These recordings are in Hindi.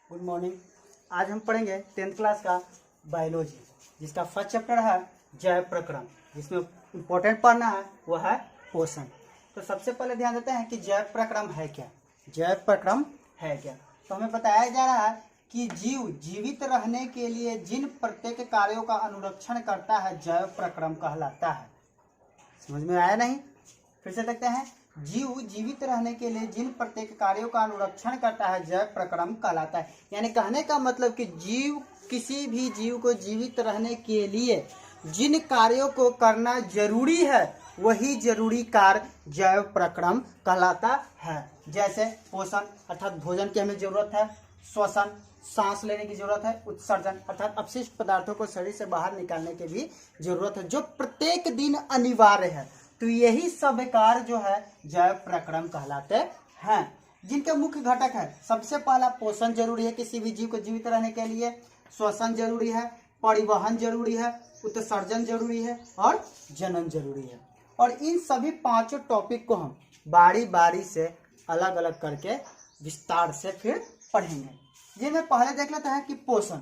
Good morning. आज हम पढ़ेंगे 10th क्लास का बायोलॉजी, जिसका फर्स्ट चैप्टर है जैव प्रक्रम, जिसमें इम्पोर्टेंट पढ़ना है वो है पोषण। तो सबसे पहले ध्यान देते हैं कि जैव प्रक्रम है क्या। जैव प्रक्रम है क्या, तो हमें बताया जा रहा है कि जीव जीवित रहने के लिए जिन प्रत्येक कार्यों का अनुरक्षण करता है जैव प्रक्रम कहलाता है। समझ में आया नहीं? फिर से देखते हैं। जीव जीवित रहने के लिए जिन प्रत्येक कार्यों का अनुरक्षण करता है जैव प्रक्रम कहलाता है। यानी कहने का मतलब कि जीव किसी भी जीव को जीवित रहने के लिए जिन कार्यों को करना जरूरी है वही जरूरी कार्य जैव प्रक्रम कहलाता है। जैसे पोषण अर्थात भोजन की हमें जरूरत है, श्वसन सांस लेने की जरूरत है, उत्सर्जन अर्थात अपशिष्ट पदार्थों को शरीर से बाहर निकालने की भी जरूरत है, जो प्रत्येक दिन अनिवार्य है। तो यही सब कार्य जो है जैव प्रक्रम कहलाते हैं, जिनके मुख्य घटक है। सबसे पहला पोषण जरूरी है किसी भी जीव को जीवित रहने के लिए, श्वसन जरूरी है, परिवहन जरूरी है, उत्सर्जन जरूरी है और जनन जरूरी है। और इन सभी पांचों टॉपिक को हम बारी बारी से अलग अलग करके विस्तार से फिर पढ़ेंगे। जिनमें पहले देख लेते हैं कि पोषण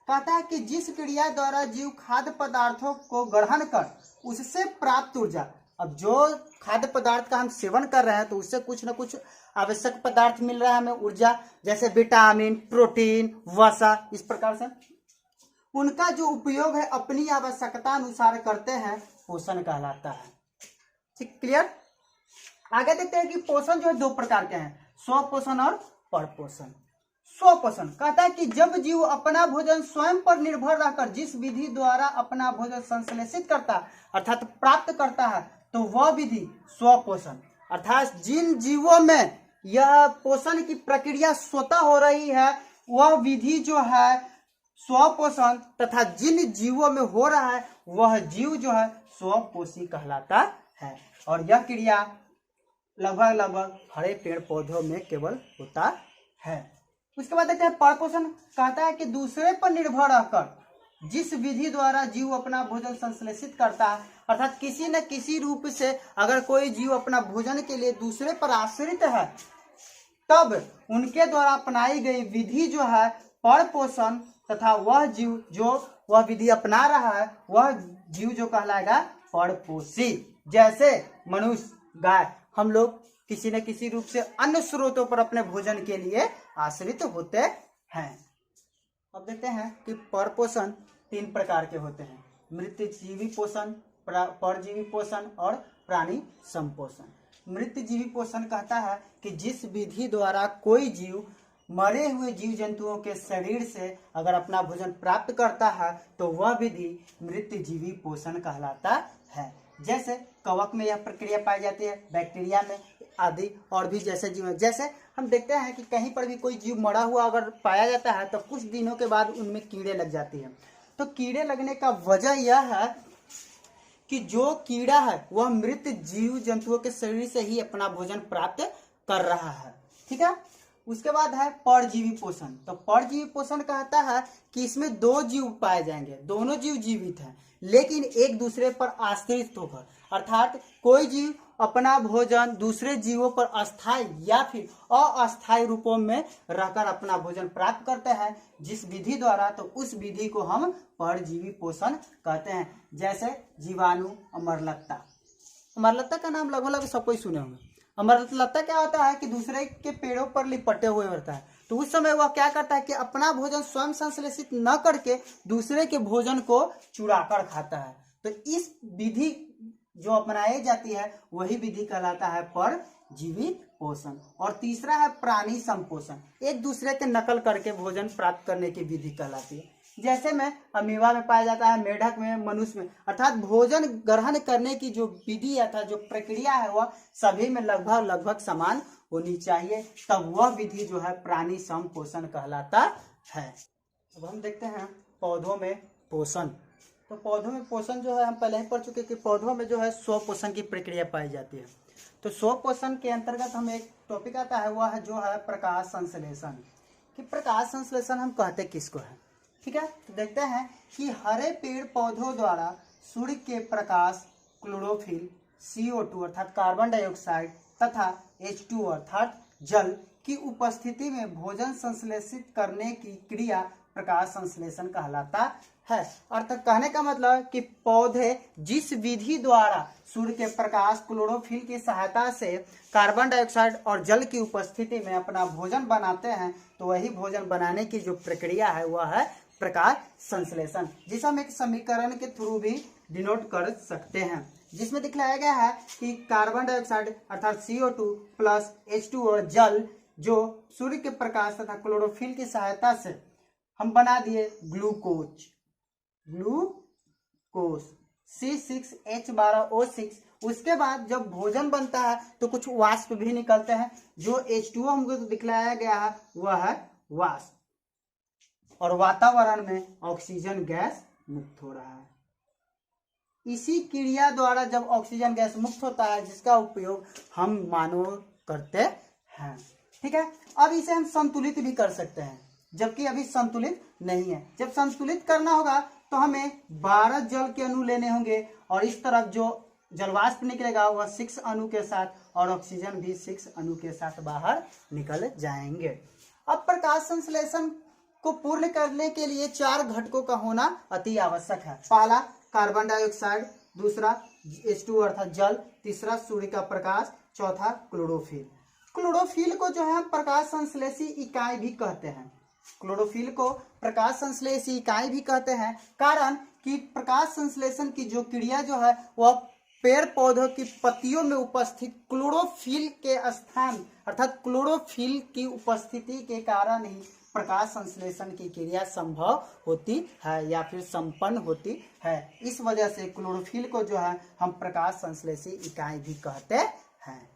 कहता है कि जिस क्रिया द्वारा जीव खाद्य पदार्थों को ग्रहण कर उससे प्राप्त ऊर्जा। अब जो खाद्य पदार्थ का हम सेवन कर रहे हैं तो उससे कुछ न कुछ आवश्यक पदार्थ मिल रहा है हमें, ऊर्जा, जैसे विटामिन, प्रोटीन, वसा, इस प्रकार से उनका जो उपयोग है अपनी आवश्यकता अनुसार करते हैं, पोषण कहलाता है। ठीक, क्लियर? आगे देखते हैं कि पोषण जो है दो प्रकार के हैं, स्वपोषण और परपोषण। स्वपोषण कहता है कि जब जीव अपना भोजन स्वयं पर निर्भर रहकर जिस विधि द्वारा अपना भोजन संश्लेषित करता अर्थात प्राप्त करता है तो वह विधि स्वपोषण। अर्थात जिन जीवों में यह पोषण की प्रक्रिया स्वतः हो रही है वह विधि जो है स्वपोषण, तथा जिन जीवों में हो रहा है वह जीव जो है स्वपोषी कहलाता है। और यह क्रिया लगभग हरे पेड़ पौधों में केवल होता है। उसके बाद देखते हैं परपोषण कहता है कि दूसरे पर निर्भर रहकर जिस विधि द्वारा जीव अपना भोजन संश्लेषित करता है, अर्थात किसी न किसी रूप से अगर कोई जीव अपना भोजन के लिए दूसरे पर आश्रित है तब उनके द्वारा अपनाई गई विधि जो है परपोषण, तथा वह जीव जो वह विधि अपना रहा है वह जीव जो कहलाएगा परपोषी। जैसे मनुष्य, गाय, हम लोग किसी न किसी रूप से अन्य स्रोतों पर अपने भोजन के लिए आश्रित होते हैं। अब देखते हैं कि परपोषण तीन प्रकार के होते हैं, मृतजीवी पोषण, परजीवी पोषण और प्राणी संपोषण। मृतजीवी पोषण कहता है कि जिस विधि द्वारा कोई जीव मरे हुए जीव जंतुओं के शरीर से अगर अपना भोजन प्राप्त करता है तो वह विधि मृतजीवी पोषण कहलाता है। जैसे कवक में यह प्रक्रिया पाई जाती है, बैक्टीरिया में आदि, और भी जैसे जीव। जैसे हम देखते हैं कि कहीं पर भी कोई जीव मरा हुआ अगर पाया जाता है तो कुछ दिनों के बाद उनमें कीड़े लग जाती हैं। तो कीड़े लगने का वजह यह है कि जो कीड़ा है वह मृत जीव जंतुओं के शरीर से ही अपना भोजन प्राप्त कर रहा है। ठीक है। उसके बाद है परजीवी पोषण। तो परजीवी पोषण कहता है कि इसमें दो जीव पाए जाएंगे, दोनों जीव जीवित हैं लेकिन एक दूसरे पर आश्रित होकर, अर्थात कोई जीव अपना भोजन दूसरे जीवों पर अस्थायी या फिर अस्थायी रूपों में रहकर अपना भोजन प्राप्त करते हैं जिस विधि द्वारा, तो उस विधि को हम परजीवी पोषण कहते हैं। जैसे जीवाणु, अमरलत्ता। अमरलत्ता का नाम लगभग सब कोई सुने होंगे। अमरलत्ता क्या होता है कि दूसरे के पेड़ों पर लिपटे हुए होता है, तो उस समय वह क्या करता है कि अपना भोजन स्वयं संश्लेषित न करके दूसरे के भोजन को चुराकर खाता है। तो इस विधि जो अपनाई जाती है वही विधि कहलाता है परजीवी पोषण। और तीसरा है प्राणी संपोषण, एक दूसरे के नकल करके भोजन प्राप्त करने की विधि कहलाती है। जैसे में अमीबा में पाया जाता है, मेढक में, मनुष्य में, अर्थात भोजन ग्रहण करने की जो विधि अर्थात जो प्रक्रिया है वह सभी में लगभग समान होनी चाहिए, तब वह विधि जो है प्राणी संपोषण कहलाता है। अब हम देखते हैं पौधों में पोषण। तो पौधों में पोषण जो है हम पहले ही पढ़ चुके कि पौधों में जो है स्वपोषण की प्रक्रिया पाई जाती है। तो स्वपोषण के अंतर्गत हम एक टॉपिक आता है वह जो है प्रकाश संश्लेषण। कि प्रकाश संश्लेषण हम कहते किसको है? ठीक है। तो देखते हैं कि हरे पेड़ पौधों द्वारा सूर्य के प्रकाश, क्लोरोफिल, CO2 अर्थात कार्बन डाइऑक्साइड तथा H2 अर्थात जल की उपस्थिति में भोजन संश्लेषित करने की क्रिया प्रकाश संश्लेषण कहलाता है। अर्थात कहने का मतलब कि पौधे जिस विधि द्वारा सूर्य के प्रकाश क्लोरोफिल की सहायता से कार्बन डाइऑक्साइड और जल की उपस्थिति में अपना भोजन बनाते हैं, तो वही भोजन बनाने की जो प्रक्रिया है वह है प्रकाश संश्लेषण, जिसे हम एक समीकरण के थ्रू भी डिनोट कर सकते हैं, जिसमें दिखलाया गया है कि कार्बन डाइऑक्साइड अर्थात CO2 प्लस H2 और जल जो सूर्य के प्रकाश तथा क्लोरोफिल की सहायता से हम बना दिए ग्लूकोज C6H12O6। उसके बाद जब भोजन बनता है तो कुछ वाष्प भी निकलते हैं, जो H2O हमको तो दिखलाया गया है वह है वाष्प, और वातावरण में ऑक्सीजन गैस मुक्त हो रहा है। इसी क्रिया द्वारा जब ऑक्सीजन गैस मुक्त होता है जिसका उपयोग हम मानव करते हैं। ठीक है, अब इसे हम संतुलित भी कर सकते हैं, जबकि अभी संतुलित नहीं है। जब संतुलित करना होगा तो हमें 12 जल के अणु लेने होंगे, और इस तरफ जो जलवाष्प निकलेगा वह 6 अणु के साथ, और ऑक्सीजन भी 6 अणु के साथ बाहर निकल जाएंगे। अब प्रकाश संश्लेषण को पूर्ण करने के लिए 4 घटकों का होना अति आवश्यक है। पहला कार्बन डाइऑक्साइड, दूसरा H2 अर्थात जल, तीसरा सूर्य का प्रकाश, चौथा क्लोरोफिल। क्लोरोफिल को जो है प्रकाश संश्लेषी इकाई भी कहते हैं। क्लोरोफिल को प्रकाश संश्लेषी इकाई भी कहते हैं, कारण कि प्रकाश संश्लेषण की जो क्रिया जो है वह पेड़ पौधों की पत्तियों में उपस्थित क्लोरोफिल के स्थान अर्थात क्लोरोफिल की उपस्थिति के कारण ही प्रकाश संश्लेषण की क्रिया संभव होती है या फिर संपन्न होती है। इस वजह से क्लोरोफिल को जो है हम प्रकाश संश्लेषी इकाई भी कहते हैं।